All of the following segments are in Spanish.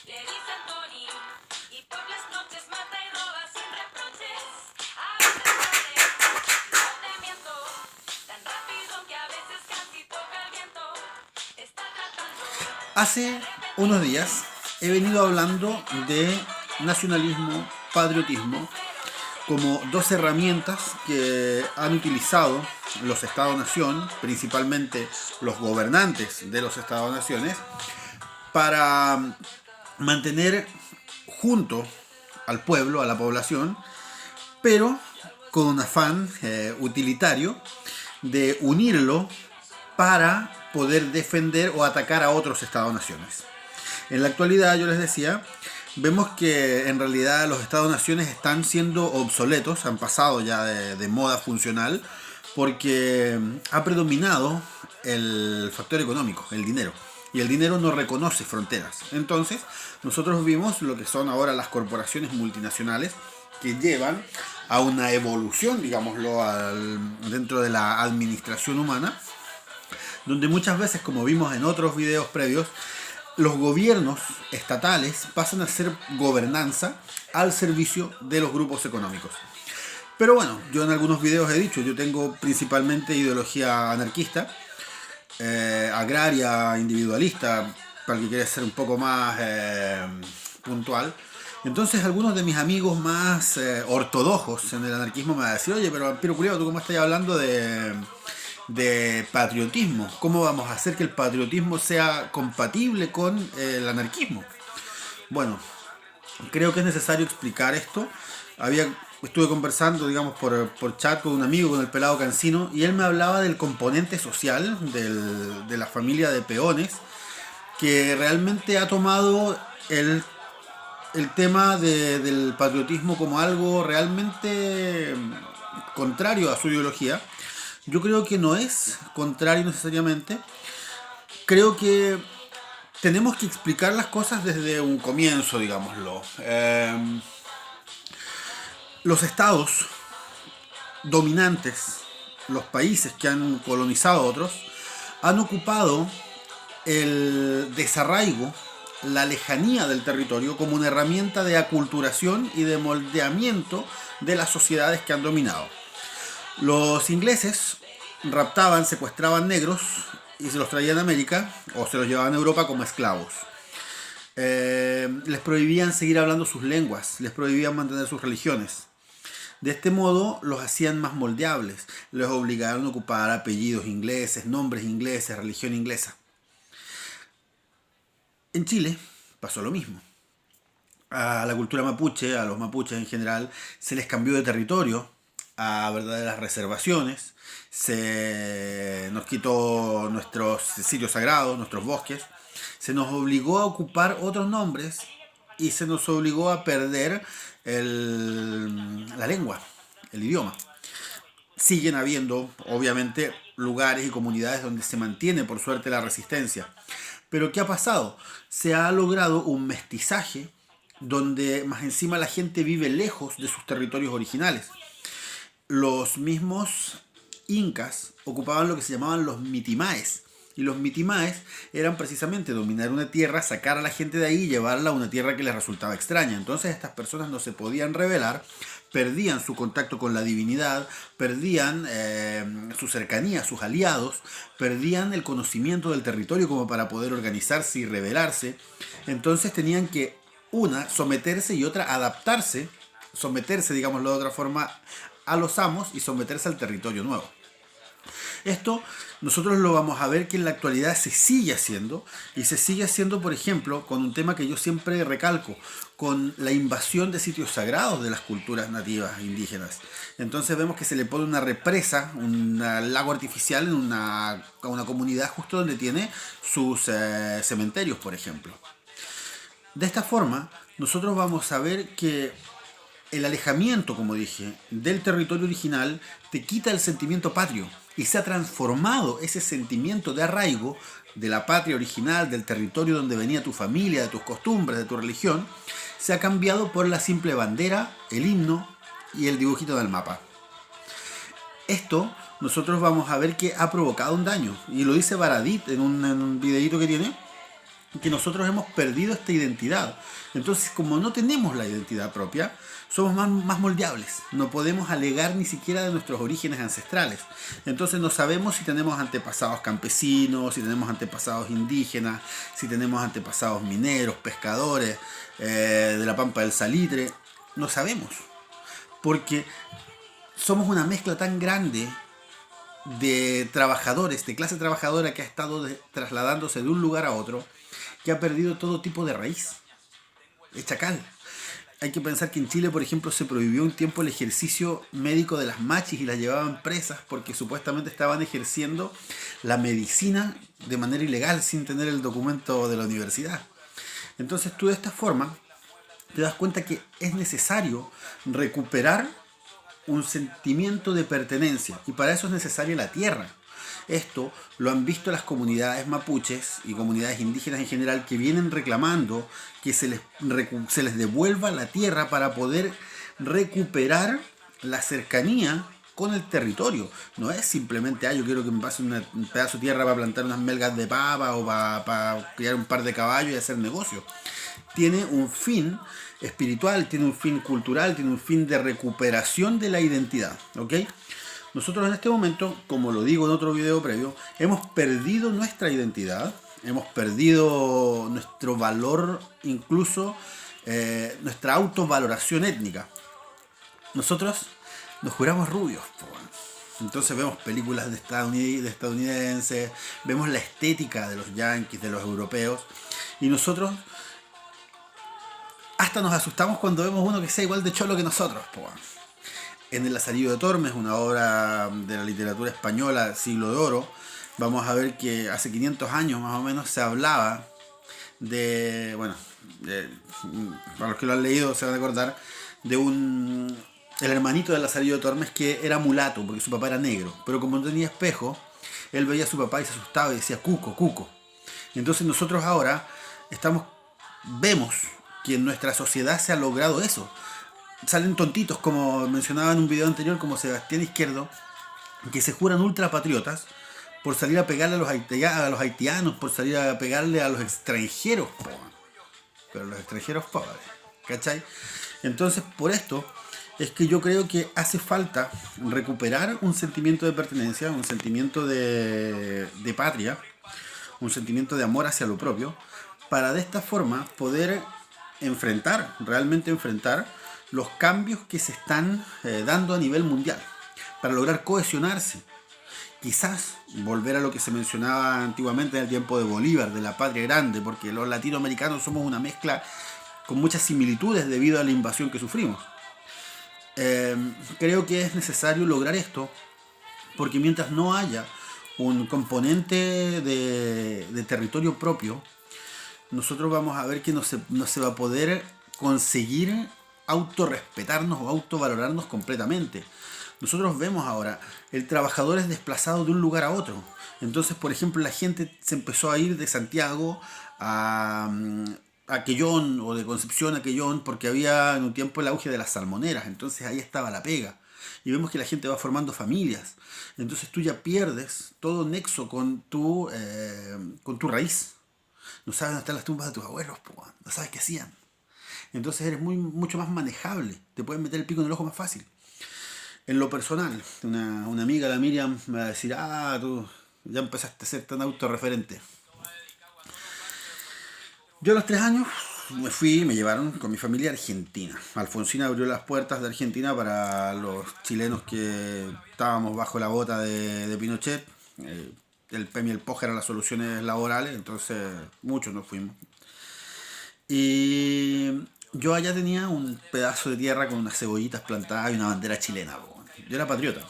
Le dicen Tony y por las noches mata y roba sin reproches. A veces no te miento, tan rápido que a veces casi toca el viento. Está tratando Hace unos días he venido hablando de nacionalismo, patriotismo, como dos herramientas que han utilizado los Estados-nación, principalmente los gobernantes de los Estados-naciones, para mantener junto al pueblo, a la población, pero con un afán utilitario de unirlo para poder defender o atacar a otros Estados-naciones. En la actualidad, yo les decía, vemos que en realidad los Estados-naciones están siendo obsoletos, han pasado ya de moda funcional, porque ha predominado el factor económico, el dinero. Y el dinero no reconoce fronteras. Entonces, nosotros vimos lo que son ahora las corporaciones multinacionales que llevan a una evolución, digámoslo, dentro de la administración humana, donde muchas veces, como vimos en otros videos previos, los gobiernos estatales pasan a ser gobernanza al servicio de los grupos económicos. Pero bueno, yo en algunos videos he dicho, yo tengo principalmente ideología anarquista, agraria, individualista, para el que quiere ser un poco más puntual. Entonces algunos de mis amigos más ortodoxos en el anarquismo me van a decir, oye, pero culiao, ¿tú cómo estás hablando de patriotismo? ¿Cómo vamos a hacer que el patriotismo sea compatible con el anarquismo? Bueno, creo que es necesario explicar esto. Estuve conversando, digamos, por chat con un amigo, con el pelado Cancino, y él me hablaba del componente social de la familia de peones, que realmente ha tomado el tema del patriotismo como algo realmente contrario a su ideología. Yo creo que no es contrario necesariamente. Creo que tenemos que explicar las cosas desde un comienzo, digámoslo. Los estados dominantes, los países que han colonizado a otros, han ocupado el desarraigo, la lejanía del territorio como una herramienta de aculturación y de moldeamiento de las sociedades que han dominado. Los ingleses raptaban, secuestraban negros y se los traían a América o se los llevaban a Europa como esclavos. Les prohibían seguir hablando sus lenguas, les prohibían mantener sus religiones. De este modo los hacían más moldeables, les obligaron a ocupar apellidos ingleses, nombres ingleses, religión inglesa. En Chile pasó lo mismo. A la cultura mapuche, a los mapuches en general, se les cambió de territorio a verdaderas reservaciones, se nos quitó nuestros sitios sagrados, nuestros bosques, se nos obligó a ocupar otros nombres y se nos obligó a perder la lengua, el idioma. Siguen habiendo, obviamente, lugares y comunidades donde se mantiene, por suerte, la resistencia. Pero ¿qué ha pasado? Se ha logrado un mestizaje donde más encima la gente vive lejos de sus territorios originales. Los mismos incas ocupaban lo que se llamaban los mitimaes. Y los mitimaes eran precisamente dominar una tierra, sacar a la gente de ahí y llevarla a una tierra que les resultaba extraña. Entonces estas personas no se podían rebelar, perdían su contacto con la divinidad, perdían su cercanía, sus aliados, perdían el conocimiento del territorio como para poder organizarse y rebelarse. Entonces tenían que, una, someterse y otra, adaptarse, someterse, digámoslo de otra forma, a los amos y someterse al territorio nuevo. Esto nosotros lo vamos a ver que en la actualidad se sigue haciendo, y se sigue haciendo, por ejemplo, con un tema que yo siempre recalco, con la invasión de sitios sagrados de las culturas nativas indígenas. Entonces vemos que se le pone una represa, un lago artificial a una comunidad justo donde tiene sus cementerios, por ejemplo. De esta forma, nosotros vamos a ver que el alejamiento, como dije, del territorio original te quita el sentimiento patrio y se ha transformado ese sentimiento de arraigo de la patria original, del territorio donde venía tu familia, de tus costumbres, de tu religión, se ha cambiado por la simple bandera, el himno y el dibujito del mapa. Esto nosotros vamos a ver que ha provocado un daño, y lo dice Baradit en un videíto que tiene. que nosotros hemos perdido esta identidad. Entonces, como no tenemos la identidad propia, somos más moldeables. No podemos alegar ni siquiera de nuestros orígenes ancestrales. Entonces no sabemos si tenemos antepasados campesinos, si tenemos antepasados indígenas, si tenemos antepasados mineros, pescadores, de la Pampa del Salitre. No sabemos. Porque somos una mezcla tan grande de trabajadores, de clase trabajadora que ha estado trasladándose de un lugar a otro, que ha perdido todo tipo de raíz. Es chacal. Hay que pensar que en Chile, por ejemplo, se prohibió un tiempo el ejercicio médico de las machis y las llevaban presas porque supuestamente estaban ejerciendo la medicina de manera ilegal sin tener el documento de la universidad. Entonces tú de esta forma te das cuenta que es necesario recuperar un sentimiento de pertenencia y para eso es necesaria la tierra. Esto lo han visto las comunidades mapuches y comunidades indígenas en general que vienen reclamando que se les devuelva la tierra para poder recuperar la cercanía con el territorio. No es simplemente, yo quiero que me pase un pedazo de tierra para plantar unas melgas de papa o para criar un par de caballos y hacer negocio. Tiene un fin espiritual, tiene un fin cultural, tiene un fin de recuperación de la identidad, ¿ok? Nosotros en este momento, como lo digo en otro video previo, hemos perdido nuestra identidad, hemos perdido nuestro valor, incluso nuestra autovaloración étnica. Nosotros nos juramos rubios, entonces vemos películas de estadounidenses, vemos la estética de los yanquis, de los europeos, y nosotros hasta nos asustamos cuando vemos uno que sea igual de cholo que nosotros, En El Lazarillo de Tormes, una obra de la literatura española, siglo de oro, vamos a ver que hace 500 años más o menos se hablaba de, para los que lo han leído se van a acordar, de el hermanito de Lazarillo de Tormes que era mulato, porque su papá era negro, pero como no tenía espejo, él veía a su papá y se asustaba y decía, cuco, cuco. Y entonces nosotros ahora vemos que en nuestra sociedad se ha logrado eso. Salen tontitos, como mencionaba en un video anterior, como Sebastián Izquierdo, que se juran ultrapatriotas por salir a pegarle a los haitianos, por salir a pegarle a los extranjeros, pero los extranjeros pobres, ¿cachai? Entonces, por esto es que yo creo que hace falta recuperar un sentimiento de pertenencia, un sentimiento de patria, un sentimiento de amor hacia lo propio, para de esta forma poder realmente enfrentar los cambios que se están dando a nivel mundial, para lograr cohesionarse. Quizás volver a lo que se mencionaba antiguamente en el tiempo de Bolívar, de la patria grande, porque los latinoamericanos somos una mezcla con muchas similitudes debido a la invasión que sufrimos. Creo que es necesario lograr esto, porque mientras no haya un componente de territorio propio, nosotros vamos a ver que no se va a poder conseguir autorrespetarnos o autovalorarnos completamente. Nosotros vemos ahora, el trabajador es desplazado de un lugar a otro. Entonces, por ejemplo, la gente se empezó a ir de Santiago a Quellón o de Concepción a Quellón porque había en un tiempo el auge de las salmoneras. Entonces ahí estaba la pega. Y vemos que la gente va formando familias. Entonces tú ya pierdes todo nexo con tu raíz. No sabes dónde están las tumbas de tus abuelos, no sabes qué hacían. Entonces eres mucho más manejable. Te pueden meter el pico en el ojo más fácil. En lo personal, una amiga, la Miriam, me va a decir, tú ya empezaste a ser tan autorreferente. Yo a los 3 años me llevaron con mi familia a Argentina. Alfonsina abrió las puertas de Argentina para los chilenos que estábamos bajo la bota de Pinochet. El PEM y el POJ eran las soluciones laborales, entonces muchos nos fuimos. Y yo allá tenía un pedazo de tierra con unas cebollitas plantadas y una bandera chilena. Yo era patriota.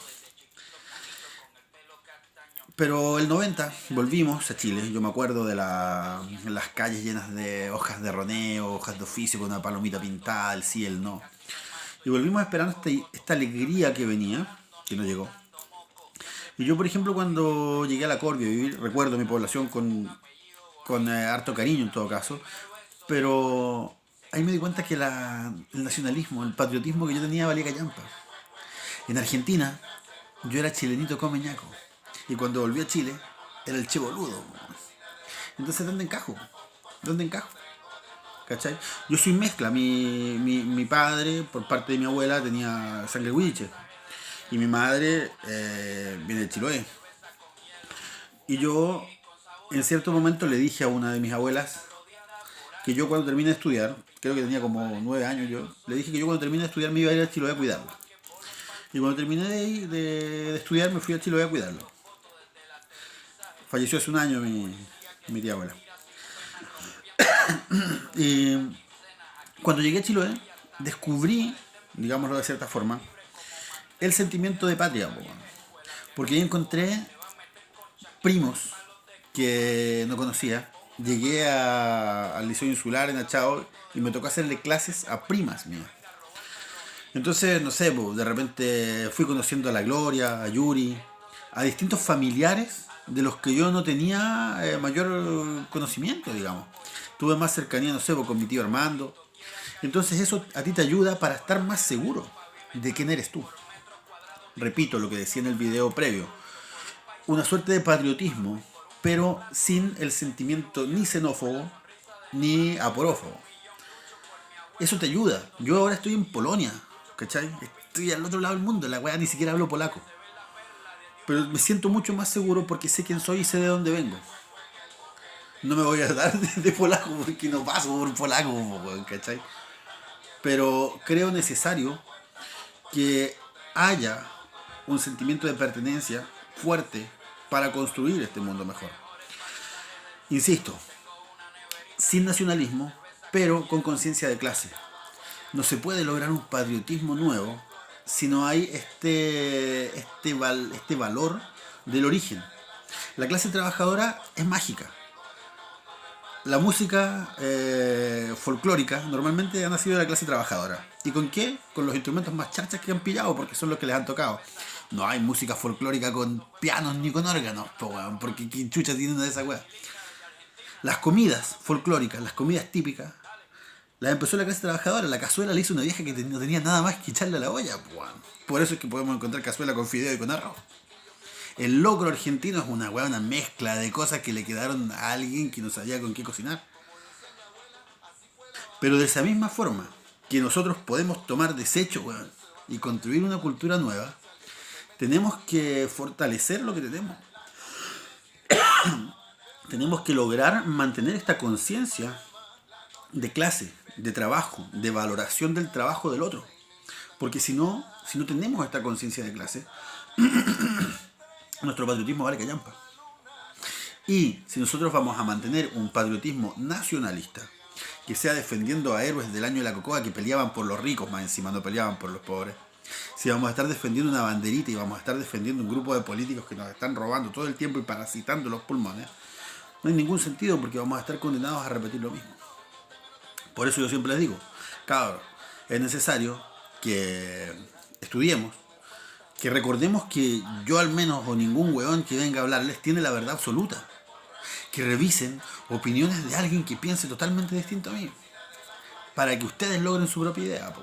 Pero el 90 volvimos a Chile. Yo me acuerdo de las calles llenas de hojas de roneo, hojas de oficio con una palomita pintada, el sí, el no. Y volvimos esperando esta alegría que venía, que no llegó. Y yo, por ejemplo, cuando llegué a la Corvia a vivir, recuerdo mi población con harto cariño en todo caso, pero ahí me di cuenta que el nacionalismo, el patriotismo que yo tenía valía callampa. En Argentina, yo era chilenito come ñaco. Y cuando volví a Chile, era el che boludo. Entonces, ¿dónde encajo? ¿Dónde encajo? ¿Cachai? Yo soy mezcla. Mi padre, por parte de mi abuela, tenía sangre huiche. Y mi madre viene de Chiloé. Y yo, en cierto momento, le dije a una de mis abuelas que yo cuando termine de estudiar, creo que tenía como 9 años yo, le dije que yo cuando termine de estudiar me iba a ir a Chiloé a cuidarlo. Y cuando terminé de estudiar me fui a Chiloé a cuidarlo. Falleció hace un año mi tía abuela. Y cuando llegué a Chiloé, descubrí, digámoslo de cierta forma, el sentimiento de patria. Porque yo encontré primos que no conocía. Llegué al Liceo Insular en Achao y me tocó hacerle clases a primas mías. Entonces, no sé, de repente fui conociendo a la Gloria, a Yuri, a distintos familiares de los que yo no tenía mayor conocimiento, digamos. Tuve más cercanía, no sé, con mi tío Armando. Entonces eso a ti te ayuda para estar más seguro de quién eres tú. Repito lo que decía en el video previo. Una suerte de patriotismo, pero sin el sentimiento ni xenófobo ni aporófobo. Eso te ayuda. Yo ahora estoy en Polonia, ¿cachai? Estoy al otro lado del mundo, la weá ni siquiera hablo polaco. Pero me siento mucho más seguro porque sé quién soy y sé de dónde vengo. No me voy a dar de polaco porque no paso por polaco, ¿cachai? Pero creo necesario que haya un sentimiento de pertenencia fuerte para construir este mundo mejor. Insisto, sin nacionalismo, pero con conciencia de clase. No se puede lograr un patriotismo nuevo si no hay este valor del origen. La clase trabajadora es mágica. La música folclórica normalmente ha nacido de la clase trabajadora. ¿Y con qué? Con los instrumentos más charchas que han pillado, porque son los que les han tocado. No hay música folclórica con pianos ni con órganos, porque ¿quién chucha tiene una de esas weas? Las comidas folclóricas, las comidas típicas, las empezó la clase trabajadora. La cazuela la hizo una vieja que no tenía nada más que echarle a la olla. Por eso es que podemos encontrar cazuela con fideo y con arroz. El locro argentino es una mezcla de cosas que le quedaron a alguien que no sabía con qué cocinar. Pero de esa misma forma que nosotros podemos tomar desecho, y construir una cultura nueva, tenemos que fortalecer lo que tenemos. Tenemos que lograr mantener esta conciencia de clase, de trabajo, de valoración del trabajo del otro. Porque si no tenemos esta conciencia de clase, nuestro patriotismo vale callampa. Y si nosotros vamos a mantener un patriotismo nacionalista, que sea defendiendo a héroes del año de la cocoa que peleaban por los ricos, más encima no peleaban por los pobres, si vamos a estar defendiendo una banderita y vamos a estar defendiendo un grupo de políticos que nos están robando todo el tiempo y parasitando los pulmones, no hay ningún sentido porque vamos a estar condenados a repetir lo mismo. Por eso yo siempre les digo, cabros, es necesario que estudiemos, que recordemos que yo al menos o ningún weón que venga a hablarles tiene la verdad absoluta. Que revisen opiniones de alguien que piense totalmente distinto a mí. Para que ustedes logren su propia idea.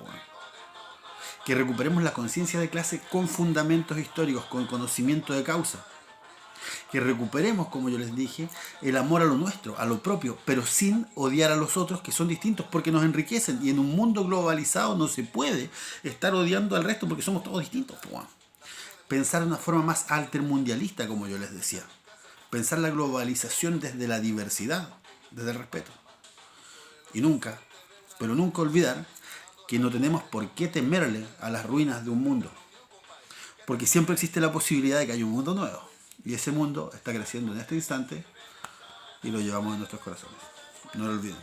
Que recuperemos la conciencia de clase con fundamentos históricos, con conocimiento de causa. Que recuperemos, como yo les dije, el amor a lo nuestro, a lo propio, pero sin odiar a los otros que son distintos porque nos enriquecen. Y en un mundo globalizado no se puede estar odiando al resto porque somos todos distintos. Pensar de una forma más altermundialista, como yo les decía. Pensar la globalización desde la diversidad, desde el respeto. Y nunca, pero nunca olvidar que no tenemos por qué temerle a las ruinas de un mundo. Porque siempre existe la posibilidad de que haya un mundo nuevo. Y ese mundo está creciendo en este instante y lo llevamos en nuestros corazones. No lo olviden.